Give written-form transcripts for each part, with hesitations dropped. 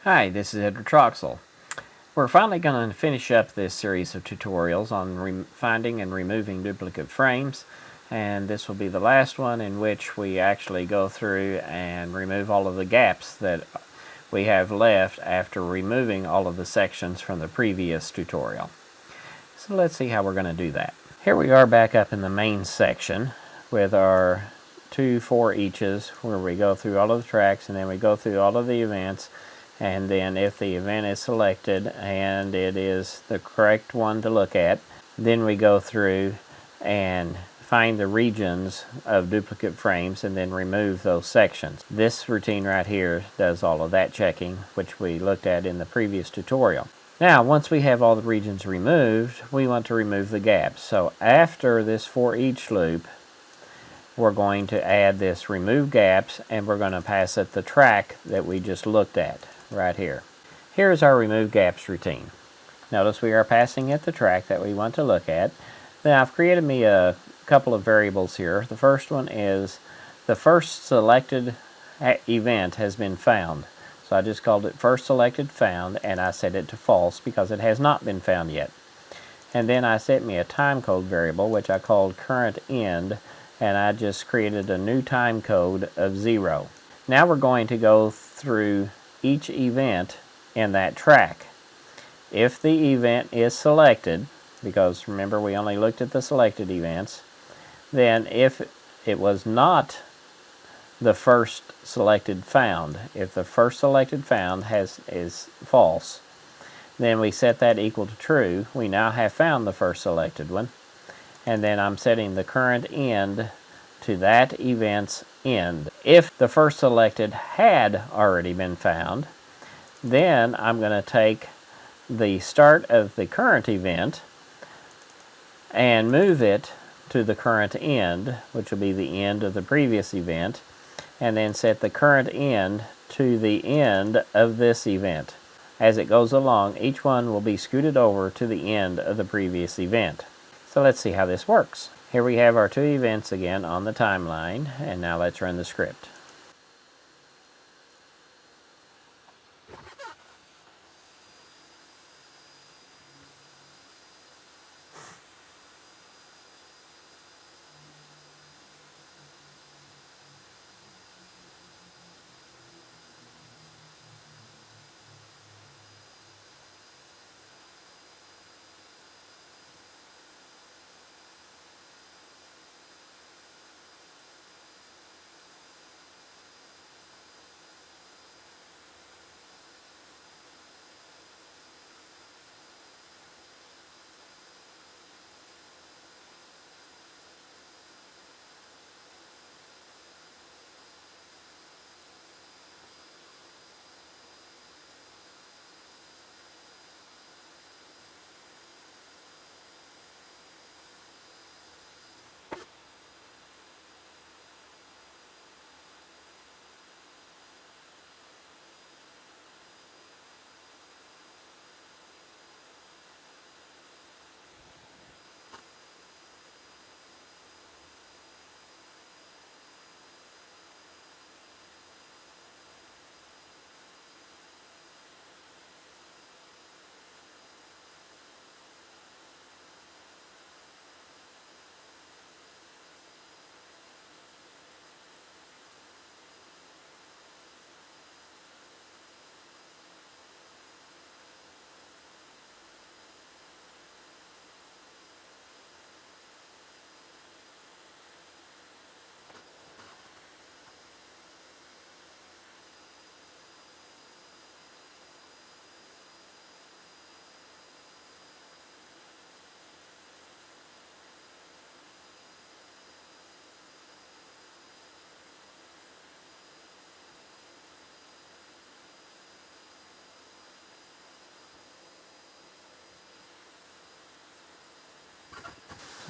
Hi, this is Edward Troxel. We're finally going to finish up this series of tutorials on finding and removing duplicate frames, and this will be the last one in which we actually go through and remove all of the gaps that we have left after removing all of the sections from the previous tutorial. So let's see how we're going to do that. Here we are back up in the main section with our 2 for eaches, where we go through all of the tracks and then we go through all of the events. And then if the event is selected and it is the correct one to look at, then we go through and find the regions of duplicate frames and then remove those sections. This routine right here does all of that checking, which we looked at in the previous tutorial. Now, once we have all the regions removed, we want to remove the gaps. So after this for each loop, we're going to add this remove gaps, and we're going to pass it the track that we just looked at right here. Here's our remove gaps routine. Notice we are passing it the track that we want to look at. Now I've created me a couple of variables here. The first one is the first selected event has been found. So I just called it first selected found, and I set it to false because it has not been found yet. And then I set me a time code variable, which I called current end, and I just created a new time code of 0. Now we're going to go through each event in that track. If the event is selected, because remember we only looked at the selected events, then if it was not the first selected found, if the first selected found is false, then we set that equal to true. We now have found the first selected one, and then I'm setting the current end to that event's end. If the first selected had already been found, then I'm going to take the start of the current event and move it to the current end, which will be the end of the previous event, and then set the current end to the end of this event. As it goes along, each one will be scooted over to the end of the previous event. So let's see how this works. Here we have our 2 events again on the timeline, and now let's run the script.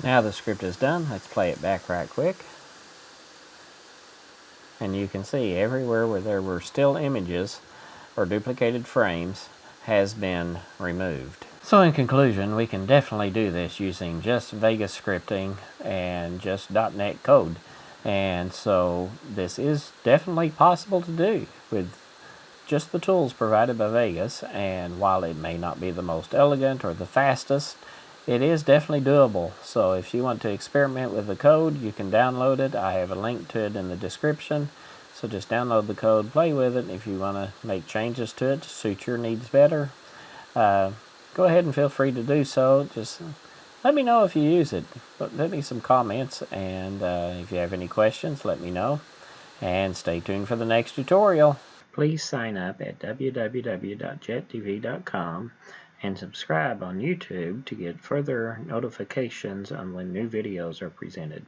Now the script is done. Let's play it back right quick. And you can see everywhere where there were still images or duplicated frames has been removed. So in conclusion, we can definitely do this using just Vegas scripting and just .NET code. And so this is definitely possible to do with just the tools provided by Vegas, and while it may not be the most elegant or the fastest, it is definitely doable. So if you want to experiment with the code, you can download it. I have a link to it in the description. So just download the code, play with it. If you want to make changes to it to suit your needs better, go ahead and feel free to do so. Just let me know if you use it. But let me some comments, and if you have any questions, let me know. And stay tuned for the next tutorial. Please sign up at www.jettv.com and subscribe on YouTube to get further notifications on when new videos are presented.